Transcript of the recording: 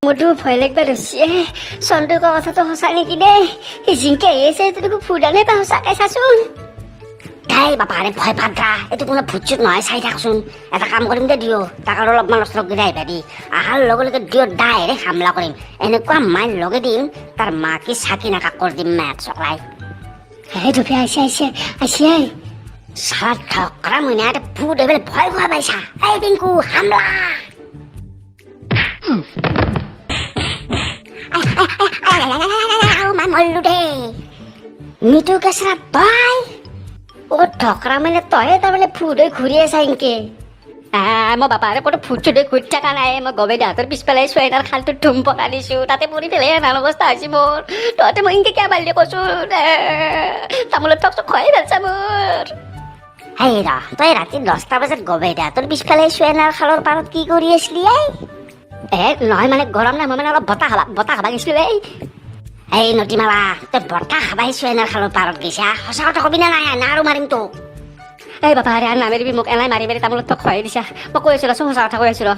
মোৰতো ভয় লাগবা ধৰছি চন্দ্ৰ কোৱা কথাটো সঁচা নেকি দেই জিংকে আহি আছে তোক ফুটানে তা সঁচাকে চাচোন তাই বাপাৰে ভয় পাদ্ৰা এইটো কোনো ভূত চুত নহয় চাই থাকচোন এটা কাম কৰিম দে দিও তাক আৰু অলপমান লগ গিৰা আহিবা দি আহাৰ লগে লগে দিও ডাইৰেক্ট হামলা কৰিম এনেকুৱা মাইল লগে দিম তাৰ মাকে চাকি নাকাক কৰি দিম মেট চকলাই হে ধুপি আহিছে সারা ঠকরা মনে একটা ভূত এবারে ভয় খোয়া পাইছা এই টিঙ্কু হামলা মল্লু দে মিটু কেসরা তয় ও ঠকরা মানে তয়ে তার মানে ভূত ঘুরি আছে ইনকে মই বাপাৰে ক'তো ভূত চুটে ঘূৰি থকা নাই মই গবেদা হাতৰ পিছফালে চুৱেটাৰ খালটো ধুম পকা দিছোঁ তাতে পৰি পেলাই ভাল অৱস্থা হৈছে মোৰ তহঁতে মই ইনকে কিয় বাঢ়িলে কৈছোন তামোলৰ ঠক চক খোৱাই ভালছা মোৰ হেই ৰ তই ৰাতি 10টা বজাত গবেদা তোৰ পিছফালে চুৱেটাৰ খালৰ পাৰত কি কৰি আছিলি নহয় মানে গৰম নাই মই মানে অলপ বতাহ খাবা গৈছিলো এই নদীমালা তই বতাহ খাবাই চুৱেটাৰ খালৰ পাৰত গৈছা সঁচা কথা কবি না নাই না আৰু মাৰিম তোক এই বাপা আৰে নামেৰিবি মোক এলাই মাৰি মাৰি তামোলৰ ঠক খোৱাই দিছা মই কৈ আছো ৰ সঁচা কথা কৈ আছো ৰ